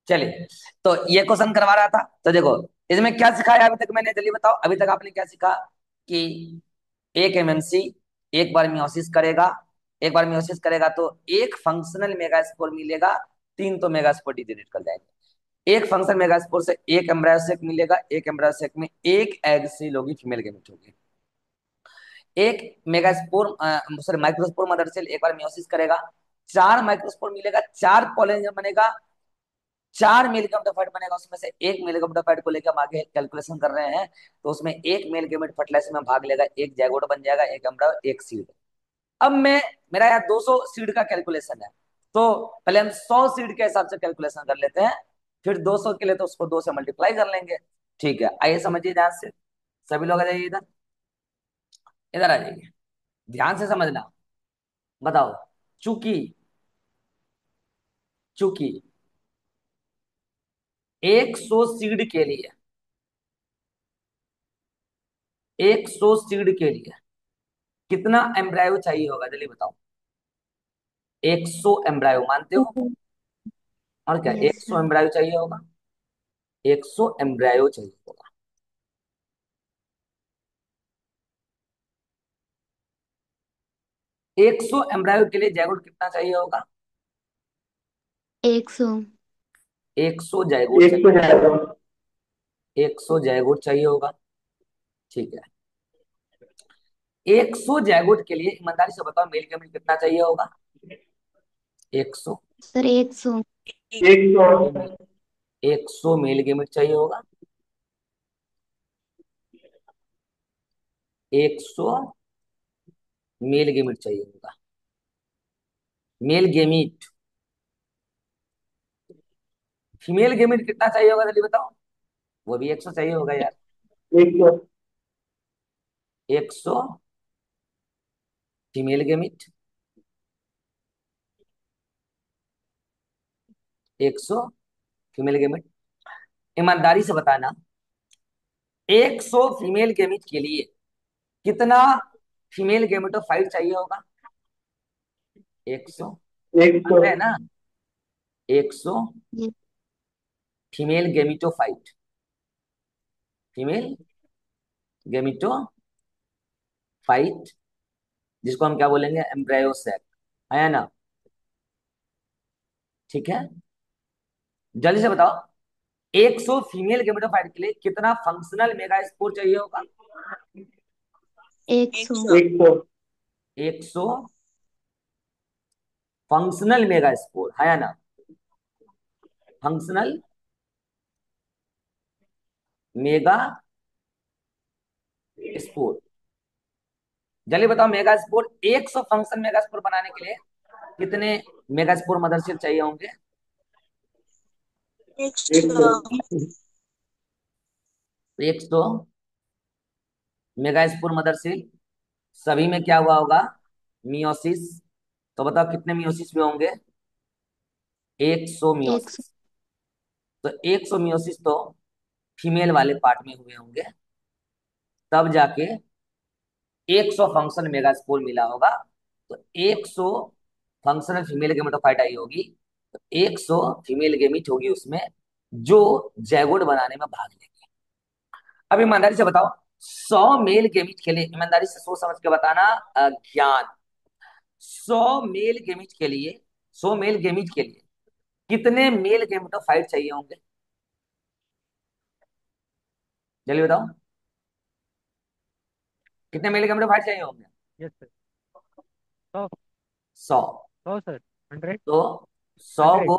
चलिए, तो ये क्वेश्चन करवा रहा था। तो देखो, इसमें क्या सिखाया अभी तक मैंने, जल्दी बताओ, अभी तक आपने क्या सीखा कि एक एमएमसी एक बार मियोसिस करेगा। एक बार मियोसिस करेगा तो एक फंक्शनल मेगास्पोर मिलेगा, तीन तो मेगास्पोर डिजनरेट कर जाएंगे। एक फंक्शनल मेगास्पोर से एक एम्ब्रायोसेक मिलेगा, एक एम्ब्रायोसेक में एक एग सील होगी, फीमेल गेमेट होगी। एक megaspore sorry microspore mother cell एक बार मियोसिस करेगा, चार माइक्रोस्पोर मिलेगा, चार पॉलिन बनेगा, चार मेल गेमेटोफाइट बनेगा। उसमें से एक मेल गेमेटोफाइट को लेकर हम आगे कैलकुलेशन कर रहे हैं, तो उसमें एक मेल गेमेट फर्टिलाइजेशन में भाग लेगा, एक जाइगोट बन जाएगा, एक एम्ब्रायो, एक सीड। अब मैं, मेरा यहाँ 200 सीड का कैलकुलेशन है, तो पहले हम 100 सीड के हिसाब से कैलकुलेशन कर लेते हैं, फिर 200 के लिए तो उसको 2 से मल्टीप्लाई कर लेंगे। ठीक है, आइए समझिए ध्यान से, सभी लोग आ जाइए इधर, इधर आ जाइए, ध्यान से समझना। बताओ, चूंकि चूंकि 100 सीड के लिए, 100 सीड के लिए कितना एम्ब्रायो चाहिए होगा, जल्दी बताओ। 100 एम्ब्रायो मानते हो? और क्या, यस 100 सर। एम्ब्रायो चाहिए होगा, 100 एम्ब्रायो चाहिए होगा। 100 एम्ब्रायो के लिए जाइगोट कितना चाहिए होगा? 100। 100 जाइगोट एक चाहिए, तो है तो 100 जाइगोट चाहिए होगा। ठीक है, 100 जाइगोट के लिए ईमानदारी से बताओ मेल गेमेट कितना चाहिए होगा? 100 सर 100। एक तो 100 मेल गेमेट चाहिए होगा, 100 मेल गेमेट चाहिए होगा। मेल गेमिट, फीमेल गेमिट कितना चाहिए होगा जल्दी बताओ? वो भी 100 चाहिए होगा यार। एक तो 100 फीमेल गेमिट, 100 फीमेल गेमिट। ईमानदारी से बताना, 100 फीमेल गेमिट के लिए कितना फीमेल गेमेटोफाइट चाहिए होगा? 100, एक मान तो रहे हैं ना? 100 yes. Female gametophyte, female gametophyte, जिसको हम क्या बोलेंगे, एम्ब्रायोसेक, है ना? ठीक है, जल्दी से बताओ, 100 फीमेल गेमेटोफाइट के लिए कितना फंक्शनल मेगास्पोर चाहिए होगा? 100। एक तो 100 फंक्शनल मेगास्पोर, है ना? Functional mega spore. जल्दी बताओ, मेगास्पोर 100 फंक्शन मेगास्पोर बनाने के लिए कितने मेगास्पोर मदरसेल चाहिए होंगे? एक तो 100 मेगास्पोर मदरसेल, सभी में क्या हुआ होगा, मियोसिस। तो बताओ कितने मियोसिस में होंगे? 100 100। मियोसिस। तो 100 मियोसिस तो फीमेल वाले पार्ट में हुए होंगे, तब जाके 100 फंक्शनल मेगास्पोर मिला होगा। तो 100 फंक्शनल फीमेल गेमेटोफाइट आई होगी, तो 100 फीमेल गेमिट होगी उसमें, जो जैगोड बनाने में भाग लेगी। अब ईमानदारी से बताओ, 100 मेल गेमिट के लिए, ईमानदारी से सोच समझ के बताना, ज्ञान, 100 मेल गेमिट के लिए, 100 मेल गेमिट के लिए कितने मेल गेमेटोफाइट चाहिए होंगे? जल्दी बताओ, कितने मेल गेमेटोफाइट चाहिए होंगे? Yes sir. 100। 100। 100 सर। 100। तो 100 100। गो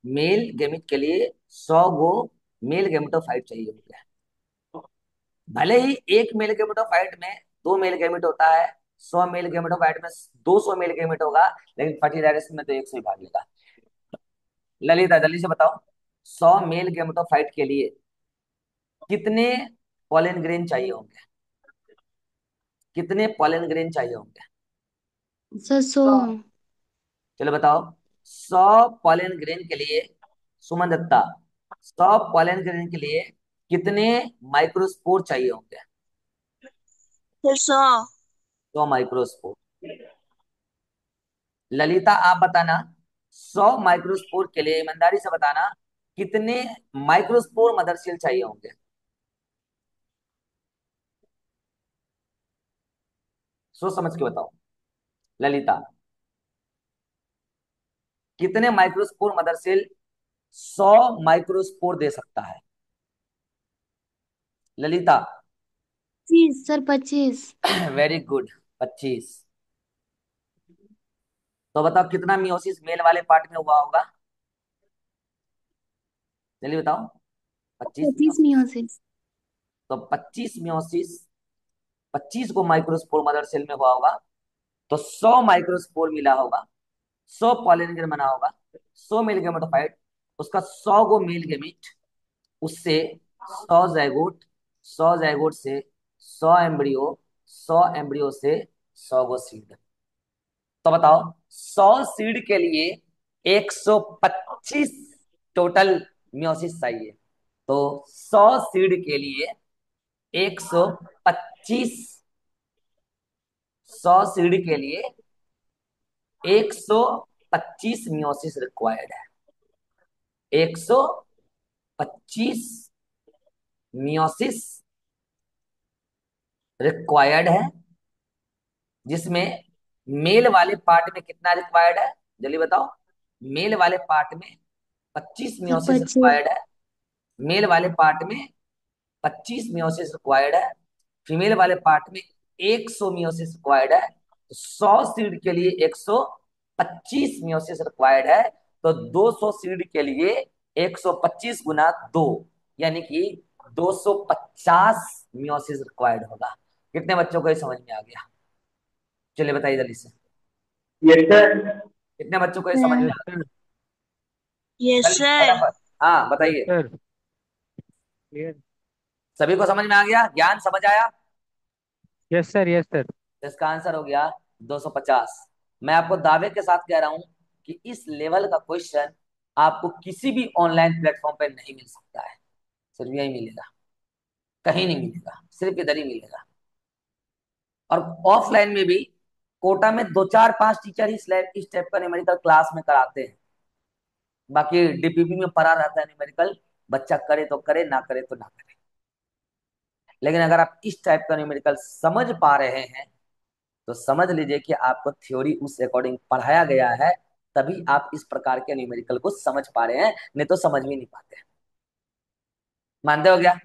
मेल गेमिट के लिए 100 गो मेल गेमेटोफाइट चाहिए होंगे। भले ही एक मेल गेमेटोफाइट में दो मेल गेमेट होता है, 100 मेल गेमेटोफाइट में 200 मेल गेमेट होगा, लेकिन फर्टिलाइजेशन में तो एक से ही भाग लेगा। ललिता जल्दी से बताओ, 100 मेल गेमेटोफाइट के लिए कितने पॉलन ग्रेन चाहिए होंगे? कितने पॉलन ग्रेन चाहिए होंगे? सर 100। चलो बताओ, 100 पॉलन ग्रेन के लिए, सुमन दत्ता, 100 पॉलन ग्रेन के लिए कितने माइक्रोस्पोर चाहिए होंगे? फिर 100। 100 माइक्रोस्पोर। ललिता आप बताना, 100 माइक्रोस्पोर के लिए ईमानदारी से बताना, कितने माइक्रोस्पोर मदर सेल चाहिए होंगे? सोच समझ के बताओ। ललिता, कितने माइक्रोस्पोर मदर सेल 100 माइक्रोस्पोर दे सकता है? ललिता। 25 सर, 25। Very good, 25। तो बताओ कितना मियोसिस मेल वाले पार्ट में हुआ होगा? जल्दी बताओ। 25 25 मियोसिस। मियोसिस। तो 25 मियोसिस, 25 को माइक्रोस्पोर मदर सेल में हुआ होगा, तो 100 माइक्रोस्पोर मिला होगा, 100 पॉलिनेजर बना होगा, 100 मेल गेमेटोफाइट, उसका 100 गो मेल गेमिट, उससे 100 जैगोट, 100 जैगोट से 100 एम्ब्रियो, 100 एम्ब्रियो से 100 गो सीड। तो बताओ 100 सीड के लिए 125 टोटल मियोसिस चाहिए। तो 100 सीड के लिए 125, 100 सीड के लिए 125 मियोसिस रिक्वायर्ड है। 125 मियोसिस रिक्वायर्ड है, जिसमें मेल वाले पार्ट में कितना रिक्वायर्ड है? जल्दी बताओ। मेल वाले पार्ट में 25 सर मियोसिस 25। रिक्वायर्ड है। मेल वाले पार्ट में 25 मियोसिस रिक्वायर्ड है। फीमेल वाले पार्ट में 100 मियोसिस रिक्वायर्ड है। तो 100 सीड के लिए 125 मियोसिस रिक्वायर्ड है। तो 200 सीड के लिए 125 गुना 2, यानी कि 250 मियोसिस रिक्वायर्ड होगा। कितने बच्चों को ये समझ में आ गया? चलिए बताइए जल्दी से। Yes sir. कितने बच्चों को ये समझ सर। में यस आ गया? सर। यस जल्दी सर। फटाफट। हाँ यस बताइए। सर। क्लियर। सभी को समझ में आ गया? ज्ञान समझ आया? Yes sir. Yes sir. तो इसका आंसर हो गया 250। मैं आपको दावे के साथ कह रहा हूं कि इस लेवल का क्वेश्चन आपको किसी भी ऑनलाइन प्लेटफॉर्म पर नहीं मिल सकता है। सिर्फ यही मिलेगा, कहीं नहीं मिलेगा, सिर्फ इधर ही मिलेगा। और ऑफलाइन में भी कोटा में दो चार पांच टीचर ही इस टाइप का न्यूमेरिकल क्लास में कराते हैं। बाकी डीपीपी में पढ़ा रहता है न्यूमेरिकल, बच्चा करे तो करे, ना करे तो ना करे। लेकिन अगर आप इस टाइप का न्यूमेरिकल समझ पा रहे हैं तो समझ लीजिए कि आपको थ्योरी उस अकॉर्डिंग पढ़ाया गया है, तभी आप इस प्रकार के न्यूमेरिकल को समझ पा रहे हैं, नहीं तो समझ भी नहीं पाते। मानते हो क्या?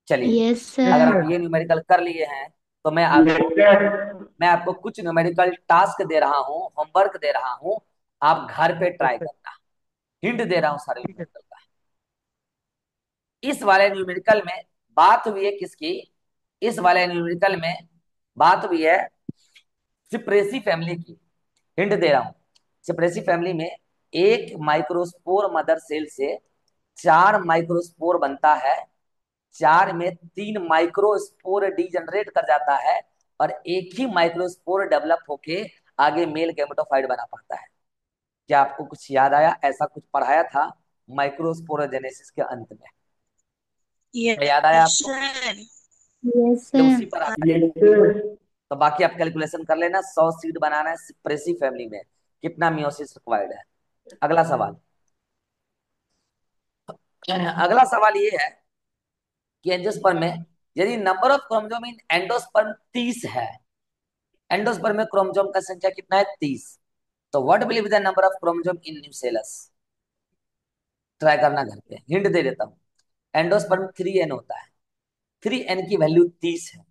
चलिए, यस अगर सर। आप ये न्यूमेरिकल कर लिए हैं तो यस सर। मैं आपको कुछ न्यूमेरिकल टास्क दे रहा हूँ, होमवर्क दे रहा हूँ, आप घर पे यस ट्राई सर। करना। हिंट दे रहा हूँ सारे ठीक है। न्यूमेरिकल का। इस वाले न्यूमेरिकल में बात हुई है किसकी? इस वाले न्यूमेरिकल में बात हुई है सिप्रेसी फैमिली की। हिंट दे रहा हूं। सिप्रेसी फैमिली में एक माइक्रोस्पोर मदर सेल से 4 माइक्रोस्पोर बनता है। 4 में 3 माइक्रोस्पोर डीजनरेट कर जाता है और एक ही माइक्रोस्पोर डेवलप होके आगे मेल गैमेटोफाइट बना पाता है। क्या आपको कुछ याद आया? ऐसा कुछ पढ़ाया था माइक्रोस्पोरोजेनेसिस के अंत में? क्या याद आया यस आपको? सर। यस ये सर। उसी पर आता है। Yes sir. तो बाकी आप कैलकुलेशन कर लेना। 100 सीड बनाना है सिप्रेसी फैमिली में, कितना मियोसिस रिक्वायर्ड है? अगला सवाल। अगला सवाल ये है कि एंजियोस्पर्म में यदि number of chromosome in endosperm 30 है, एंडोस्पर्म में क्रोमोसोम का संख्या कितना है? 30। तो what will be the number of chromosome in nucellus? Try करना घर पे। हिंट दे देता हूँ। एंडोस्पर्म 3n होता है, 3n की वैल्यू 30 है।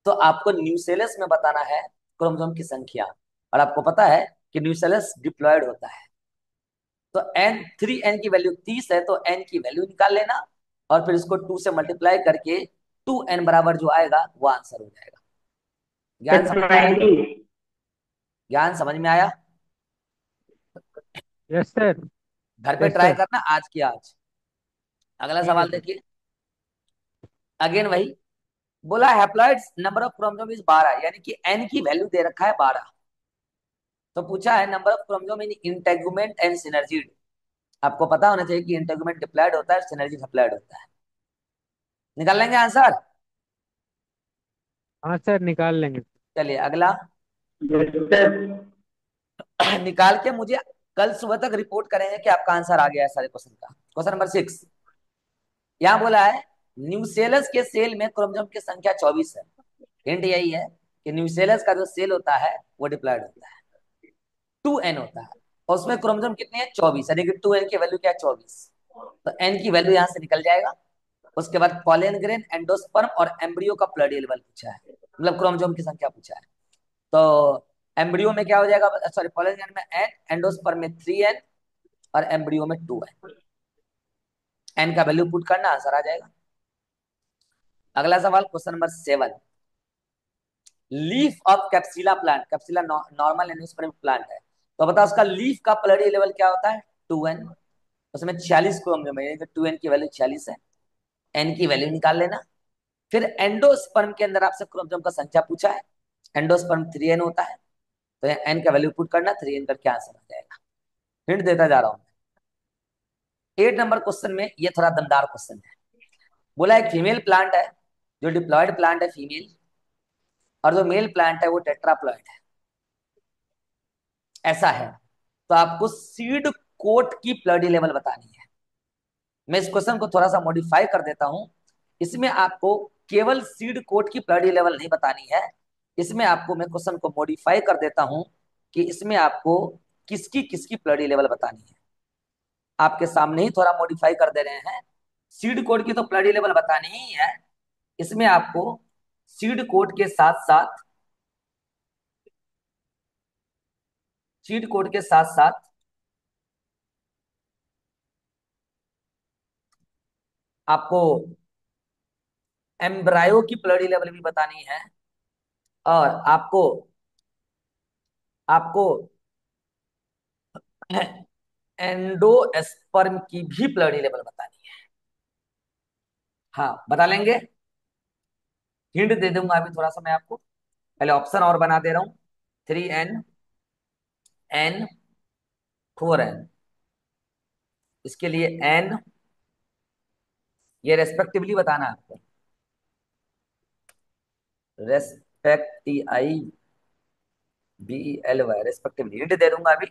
तो आपको न्यूसेलस में बताना है क्रोमोसोम की संख्या। और आपको पता है कि न्यूसेलस डिप्लॉयड होता है। तो एन 3n की वैल्यू 30 है, तो n की वैल्यू निकाल लेना और फिर इसको 2 से मल्टीप्लाई करके 2n बराबर जो आएगा वो आंसर हो जाएगा। ज्ञान समझ में आया? 20। ज्ञान समझ में आया? Yes sir. घर पे यस ट्राई सर। करना आज की आज। अगला ठीक है सवाल सर। देखिए। अगेन वही बोला, haploids number of chromosome is 12, यानी कि n की वैल्यू दे रखा है 12। तो पूछा है number of chromosome in integument and synergid. आपको पता होना चाहिए कि इंटेगुमेंट डिप्लॉयड होता है, सिनर्जी डिप्लॉयड होता है। निकाल लेंगे आंसर? हाँ सर, निकाल लेंगे। चलिए अगला। Yes sir. निकाल के मुझे कल सुबह तक रिपोर्ट करेंगे कि आपका आंसर आ गया है सारे क्वेश्चन का। क्वेश्चन नंबर 6 यहाँ बोला है न्यूसेलस के सेल में क्रोमोसोम की संख्या 24 है। हिंट यही है कि न्यूसेलस का जो सेल होता है वो डिप्लॉयड होता है, 2n होता है, और उसमें क्रोमोसोम कितने हैं? 24, यानी कि 2n की वैल्यू क्या है? 24। तो n की वैल्यू यहां से निकल जाएगा। उसके बाद पॉलन ग्रेन, एंडोस्पर्म और एम्ब्रियो का प्लडी लेवल पूछा है, मतलब क्रोमोसोम की संख्या पूछा है। तो एम्ब्रियो में क्या हो जाएगा, सॉरी पॉलन ग्रेन में n, एंडोस्पर्म में 3n और एम्ब्रियो में 2n। n का वैल्यू पुट करना, आंसर आ जाएगा। अगला सवाल question number 7, leaf of capsella plant, capsella normal angiosperm plant है, तो बता उसका लीफ का प्लडी लेवल क्या होता है? 2n। उसमें 46 क्रोमोसोम है, 2n की वैल्यू 46 है, n की वैल्यू निकाल लेना। फिर एंडोस्पर्म के अंदर आपसे क्रोमोसोम का संख्या पूछा है, एंडोस्पर्म 3n होता है, तो n का वैल्यू पुट करना, 3n करके आंसर आ जाएगा। हिंट देता जा रहा हूं। 8 नंबर क्वेश्चन में ये थोड़ा दमदार क्वेश्चन है। बोला एक फीमेल प्लांट है जो डिप्लॉयड प्लांट है, फीमेल, और जो मेल प्लांट है वो टेट्राप्लॉयड है, ऐसा है। तो आपको सीड कोट की प्लडी लेवल बतानी है। मैं इस क्वेश्चन को थोड़ा सा मॉडिफाई कर देता हूं। इसमें आपको केवल सीड कोट की प्लडी लेवल नहीं बतानी है, इसमें आपको मैं क्वेश्चन को मॉडिफाई कर देता हूं कि इसमें आपको किसकी किसकी प्लडी लेवल बतानी है। आपके सामने ही थोड़ा मॉडिफाई कर दे रहे हैं। सीड कोड की तो प्लडी लेवल बतानी ही है, इसमें आपको सीड कोड के साथ साथ, सीड कोड के साथ साथ आपको एम्ब्रायो की प्लडी लेवल भी बतानी है, और आपको आपको एंडोस्पर्म की भी प्लडी लेवल बतानी है। हाँ बता लेंगे। हिंट दे दूंगा अभी थोड़ा सा मैं आपको, पहले ऑप्शन और बना दे रहा हूं। 3n, n, 4n, इसके लिए n, ये रेस्पेक्टिवली बताना है आपको, रेस्पेक्टिवली, रेस्पेक्टिवली हिंट दे दूंगा अभी।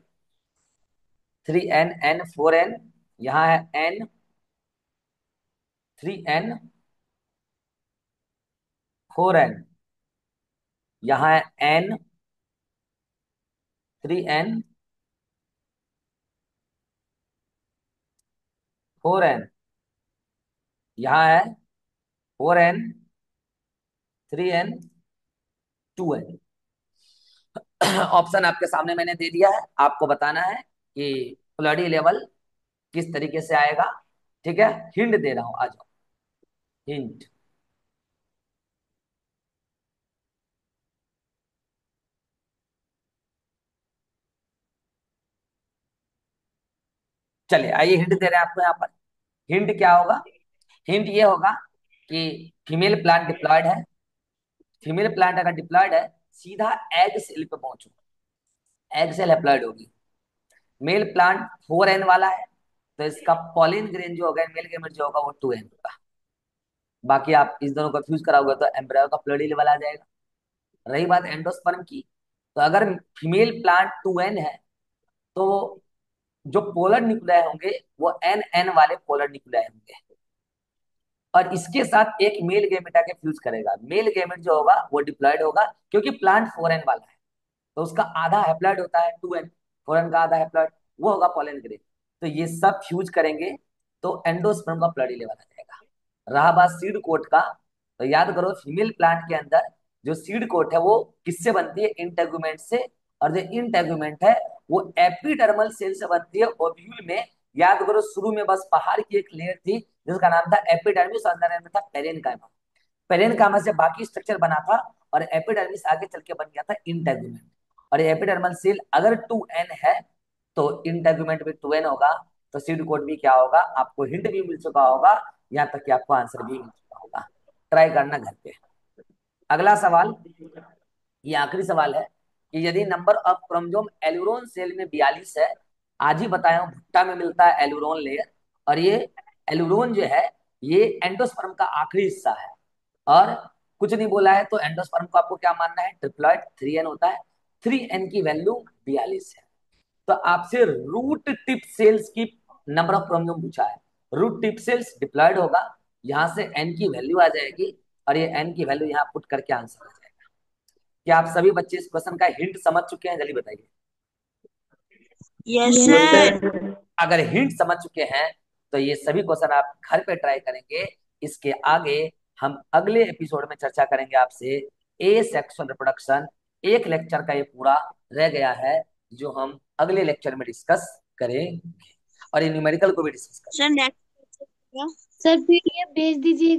3n, n, 4n, यहाँ है n, 3n, 4n, यहाँ है n, 3n, 4n, यहाँ है 4n, 3n, 2n। ऑप्शन आपके सामने मैंने दे दिया है, आपको बताना है कि प्लडी लेवल किस तरीके से आएगा। ठीक है, हिंट दे रहा हूं, आ जाओ हिंट। चलिए आइए हिंट दे रहे हैं आपको यहाँ पर। हिंट क्या होगा? हिंट ये होगा कि फीमेल प्लांट डिप्लॉयड है, फीमेल प्लांट अगर डिप्लॉयड है सीधा एग सेल पे पहुंचो, एग सेल हैप्लॉयड होगी। मेल प्लांट 4n वाला है, तो इसका पॉलिन ग्रेन जो होगा, मेल गेमेट जो होगा वो 2n होगा। बाकी आप इस दोनों को फ्यूज कराओगे तो एम्ब्रायो का प्लडी लेवल आ जाएगा। रही बात एंडोस्पर्म की, तो अगर फीमेल प्लांट 2n है तो जो पोलर न्यूक्लियाई होंगे वो n वाले पोलर न्यूक्लियाई होंगे, और इसके साथ एक मेल गेमेट आके फ्यूज करेगा। मेल गेमेट जो होगा वो डिप्लॉयड होगा, क्योंकि प्लांट 4n वाला है, तो उसका आधा हैप्लॉयड होता है 2n, 4n का आधा हैप्लॉयड, वो होगा पॉलन ग्रेन। तो ये सब फ्यूज करेंगे तो एंडोस्पर्म का प्लडी लेवल आ जाएगा। रहा बात सीड कोट का, तो याद करो फीमेल प्लांट के अंदर जो सीड कोट है वो किससे बनती है? इंटेगुमेंट से, और जो इंटेगुमेंट है वो एपिडर्मल सेल से बनती है ओव्यूल में। याद करो शुरू में बस बाहर की एक लेयर थी जिसका नाम था एपिडर्मिस, अंदर में था पेरेन्काइमा। पेरेन्काइमा से बाकी स्ट्रक्चर बना था, और एपिडर्मिस आगे चल के बन गया था इंटेगुमेंट। और एपिडर्मल सेल अगर 2n है तो इंटेगुमेंट भी 2n होगा। तो सीड कोड भी क्या होगा? आपको हिंट भी मिल चुका होगा, यहाँ तक कि आपको आंसर भी मिल चुका होगा। ट्राई करना घर पे। अगला सवाल, ये आखिरी सवाल है कि यदि नंबर ऑफ क्रोमोसोम एलुरोन सेल में 42 है, आज ही बताया हूं भुट्टा में मिलता है एलुरोन लेयर, और ये एलुरोन जो है ये एंडोस्पर्म का आखिरी हिस्सा है। और कुछ नहीं बोला है तो एंडोस्पर्म को आपको क्या मानना है? ट्रिप्लॉइड, 3n होता है, 3n की वैल्यू 42 है। तो आपसे रूट टिप सेल्स की नंबर ऑफ क्रोमोसोम पूछा है। रूट टिप सेल्स डिप्लॉयड होगा, यहां से एन की वैल्यू आ जाएगी और ये एन की वैल्यू यहाँ पुट करके आंसर आ जाएगा। क्या आप सभी बच्चे इस क्वेश्चन का हिंट समझ चुके हैं? जल्दी बताइए। Yes Yes, yes sir. sir, अगर हिंट समझ चुके हैं तो ये सभी क्वेश्चन आप घर पे ट्राई करेंगे। इसके आगे हम अगले एपिसोड में चर्चा करेंगे आपसे ए सेक्सुअल रिप्रोडक्शन। एक लेक्चर का ये पूरा रह गया है जो हम अगले लेक्चर में डिस्कस करेंगे और ये न्यूमेरिकल को भी डिस्कस करेंगे। सर नेक्स्ट सर पीडीएफ भेज दीजिएगा।